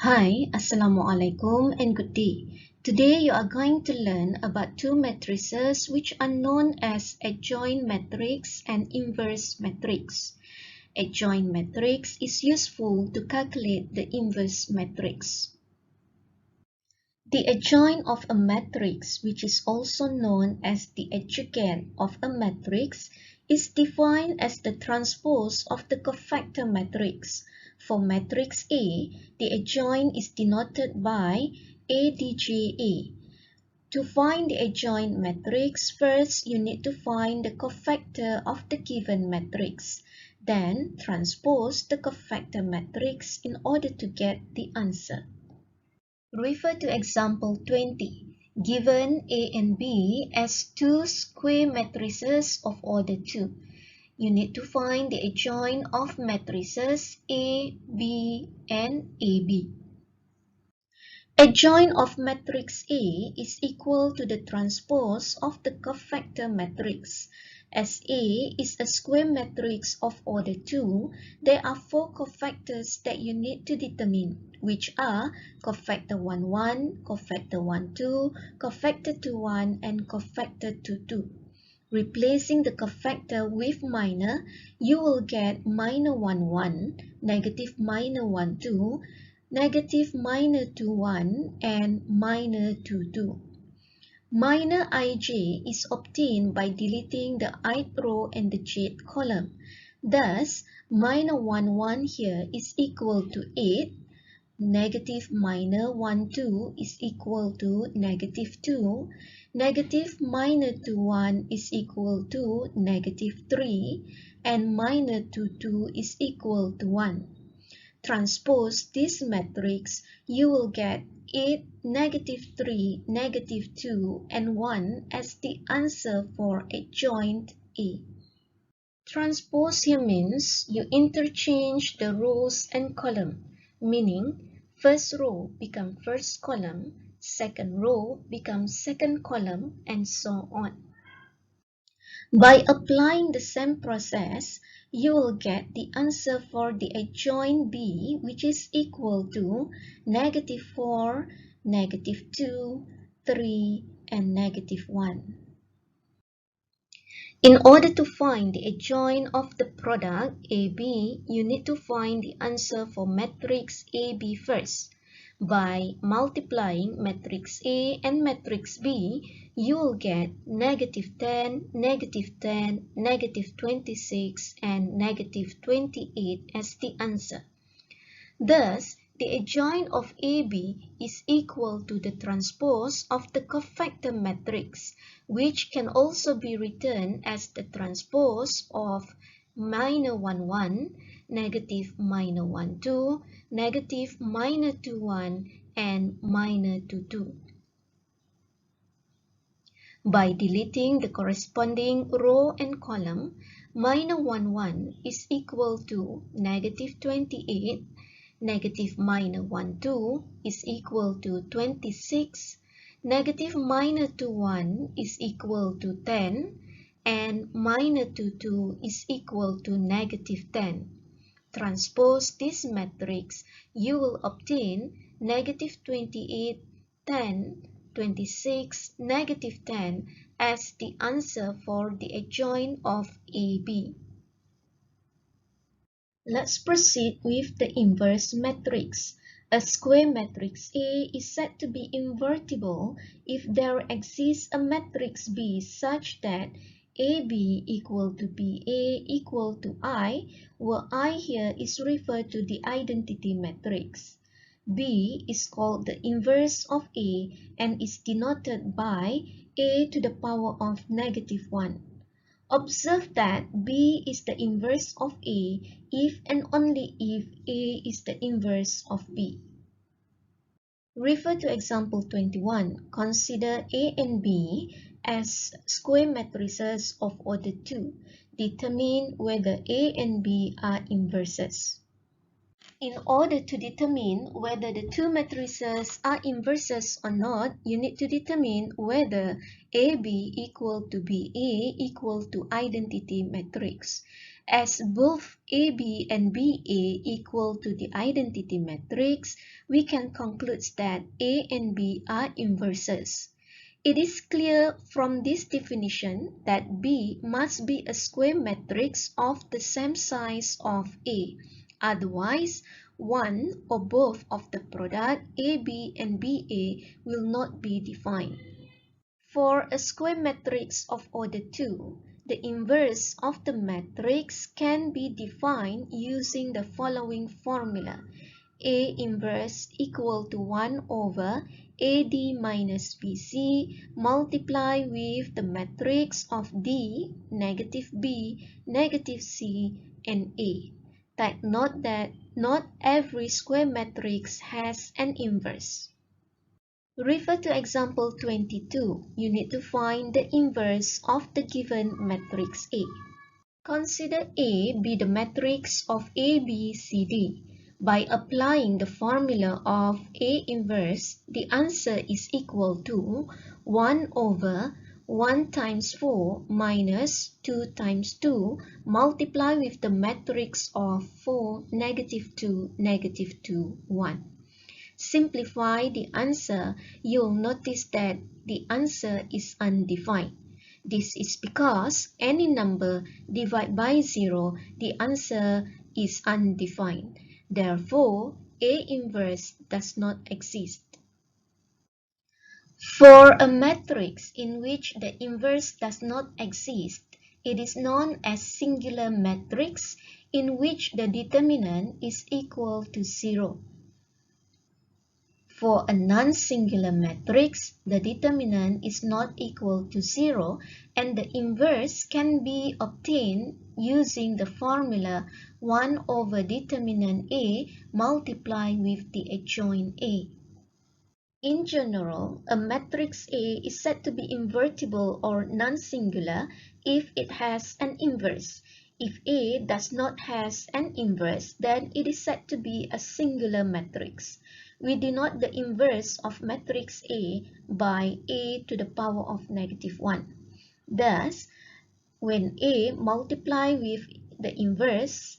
Hi, Assalamualaikum and good day. Today you are going to learn about two matrices which are known as adjoint matrix and inverse matrix. Adjoint matrix is useful to calculate the inverse matrix. The adjoint of a matrix, which is also known as the adjugant of a matrix, is defined as the transpose of the cofactor matrix. For matrix A, the adjoint is denoted by ADJA. To find the adjoint matrix, first you need to find the cofactor of the given matrix. Then transpose the cofactor matrix in order to get the answer. Refer to example 20. Given A and B as two square matrices of order 2. You need to find the adjoint of matrices A, B, and AB. Adjoint of matrix A is equal to the transpose of the cofactor matrix. As A is a square matrix of order 2, there are four cofactors that you need to determine, which are cofactor 1, 1, cofactor 1, 2, cofactor 2, 1, and cofactor 2, 2. Replacing the cofactor with minor, you will get minor 1, 1, negative minor 1, 2, negative minor 2, 1, and minor 2, 2. Minor ij is obtained by deleting the ith row and the jth column. Thus, minor 1, 1 here is equal to 8, negative minor 1, 2 is equal to negative 2, negative minor 2, 1 is equal to negative 3, and minor 2, 2 is equal to 1. Transpose this matrix, you will get 8, negative 3, negative 2, and 1 as the answer for adjoint A. Transpose here means you interchange the rows and column, meaning first row becomes first column, second row becomes second column, and so on. By applying the same process, you will get the answer for the adjoint B, which is equal to negative 4, negative 2, 3, and negative 1. In order to find the adjoint of the product AB, you need to find the answer for matrix AB first. By multiplying matrix A and matrix B, you will get negative 10, negative 10, negative 26, and negative 28 as the answer. Thus, the adjoint of AB is equal to the transpose of the cofactor matrix, which can also be written as the transpose of minor 1, 1, negative minor 1, 2, negative minor 2, 1, and minor 2, 2. By deleting the corresponding row and column, minor 1, 1 is equal to negative 28, negative minor 1, 2 is equal to 26, negative minor 2, 1 is equal to 10, and minor 2, 2 is equal to negative 10. Transpose this matrix, you will obtain negative 28, 10, 26, negative 10 as the answer for the adjoint of AB. Let's proceed with the inverse matrix. A square matrix A is said to be invertible if there exists a matrix B such that AB equal to BA equal to I, where I here is referred to the identity matrix. B is called the inverse of A and is denoted by A to the power of negative 1. Observe that B is the inverse of A if and only if A is the inverse of B. Refer to example 21. Consider A and B as square matrices of order 2. Determine whether A and B are inverses. In order to determine whether the two matrices are inverses or not, you need to determine whether AB equal to BA equal to identity matrix. As both AB and BA equal to the identity matrix, we can conclude that A and B are inverses. It is clear from this definition that B must be a square matrix of the same size of A. Otherwise, one or both of the product AB and BA will not be defined. For a square matrix of order 2, the inverse of the matrix can be defined using the following formula. A inverse equal to 1 over AD minus BC multiply with the matrix of D, negative B, negative C, and A. Take note that not every square matrix has an inverse. Refer to example 22. You need to find the inverse of the given matrix A. Consider A be the matrix of A, B, C, D. By applying the formula of A inverse, the answer is equal to 1 over 1 times 4 minus 2 times 2 multiply with the matrix of 4, negative 2, negative 2, 1. Simplify the answer, you'll notice that the answer is undefined. This is because any number divided by 0, the answer is undefined. Therefore, A inverse does not exist. For a matrix in which the inverse does not exist, it is known as singular matrix in which the determinant is equal to 0. For a non-singular matrix, the determinant is not equal to 0 and the inverse can be obtained using the formula 1 over determinant A multiplied with the adjoint A. In general, a matrix A is said to be invertible or non-singular if it has an inverse. If A does not have an inverse, then it is said to be a singular matrix. We denote the inverse of matrix A by A to the power of negative 1. Thus, when A multiply with the inverse,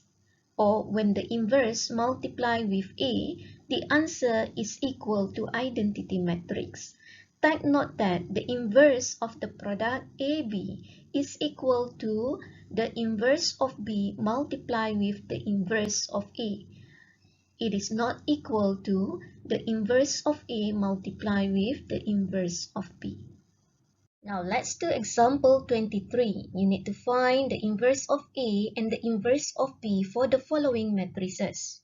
or when the inverse multiply with A, the answer is equal to identity matrix. Take note that the inverse of the product AB is equal to the inverse of B multiplied with the inverse of A. It is not equal to the inverse of A multiplied with the inverse of B. Now let's do example 23. You need to find the inverse of A and the inverse of B for the following matrices.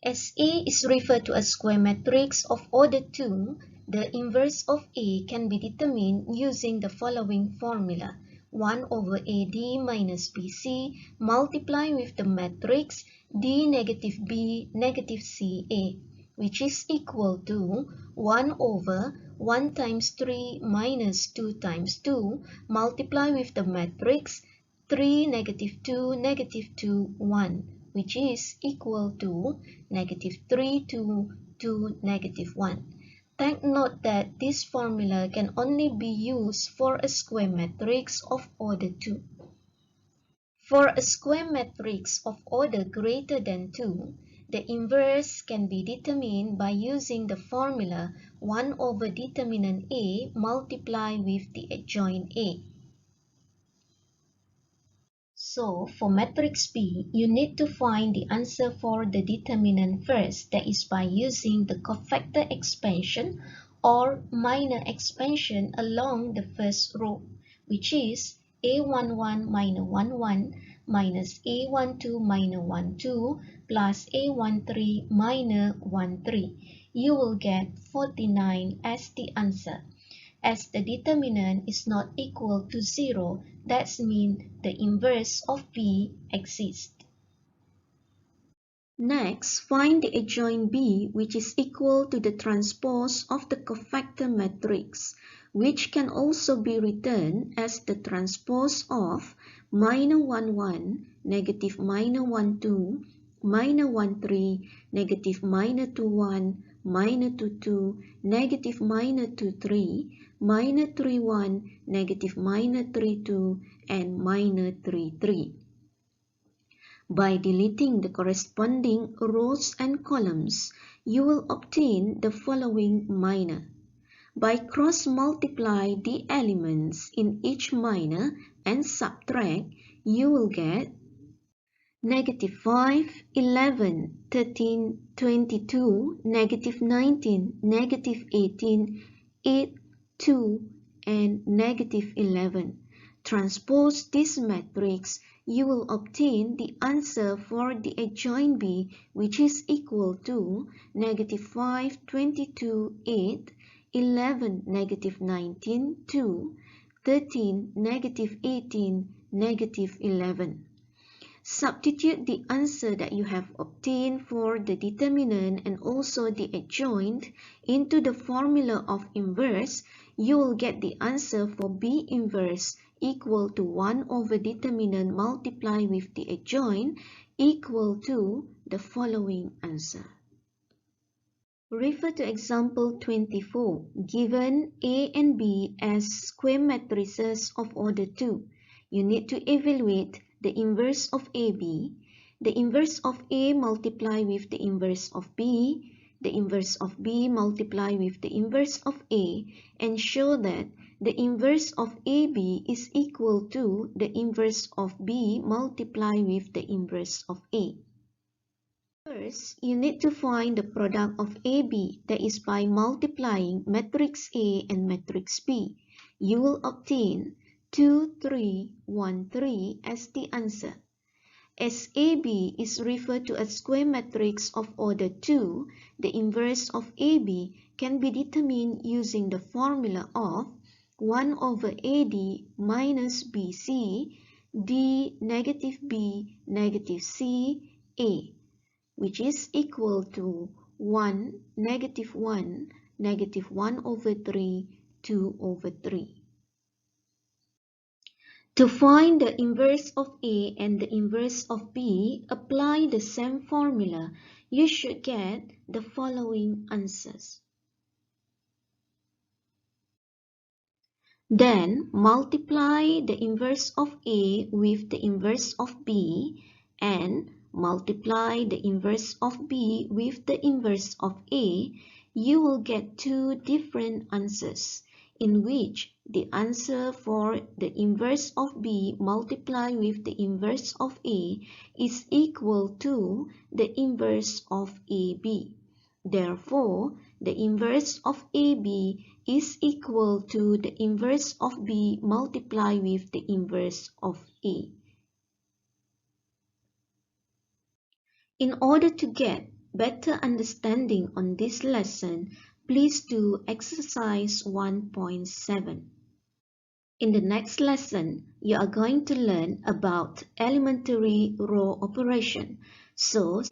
As A is referred to as square matrix of order 2, the inverse of A can be determined using the following formula. 1 over AD minus BC multiply with the matrix D negative B negative CA, which is equal to 1 over 1 times 3 minus 2 times 2 multiply with the matrix 3 negative 2 negative 2 1, which is equal to negative 3 2 2 negative 1. Take note that this formula can only be used for a square matrix of order 2. For a square matrix of order greater than 2, the inverse can be determined by using the formula 1 over determinant A multiplied with the adjoint A. So, for matrix B, you need to find the answer for the determinant first, that is by using the cofactor expansion or minor expansion along the first row, which is A11 minus 11 minus A12 minus 12 plus A13 minus 13. You will get 49 as the answer. As the determinant is not equal to 0, that means the inverse of B exists. Next, find the adjoint B, which is equal to the transpose of the cofactor matrix, which can also be written as the transpose of minus 1 1, negative minus 1 2, minus 1 3, negative minus 2 1, minus 2 2, negative minus 2 3, minus 3 1, negative minus 3 2, and minus 3 3. By deleting the corresponding rows and columns, you will obtain the following minor. By cross-multiply the elements in each minor and subtract, you will get -5, 11, 13, 22, -19, -18, 8, 2, and -11. Transpose this matrix, you will obtain the answer for the adjoint B, which is equal to -5, 22, 8, 11, -19, 2, 13, -18, -11. Substitute the answer that you have obtained for the determinant and also the adjoint into the formula of inverse. You will get the answer for B inverse equal to 1 over determinant multiplied with the adjoint equal to the following answer. Refer to example 24. Given A and B as square matrices of order 2, you need to evaluate the inverse of AB, the inverse of A multiplied with the inverse of B, the inverse of B multiplied with the inverse of A, and show that the inverse of AB is equal to the inverse of B multiplied with the inverse of A. First, you need to find the product of AB, that is by multiplying matrix A and matrix B. You will obtain 2, 3, 1, 3 as the answer. As AB is referred to a square matrix of order 2, the inverse of AB can be determined using the formula of 1 over AD minus BC, D negative B negative C, A, which is equal to 1, -1, -1 over 3, 2 over 3. To find the inverse of A and the inverse of B, apply the same formula. You should get the following answers. Then multiply the inverse of A with the inverse of B and multiply the inverse of B with the inverse of A. You will get two different answers, in which the answer for the inverse of B multiplied with the inverse of A is equal to the inverse of AB. Therefore, the inverse of AB is equal to the inverse of B multiplied with the inverse of A. In order to get better understanding on this lesson, please do exercise 1.7. In the next lesson, you are going to learn about elementary row operation. So,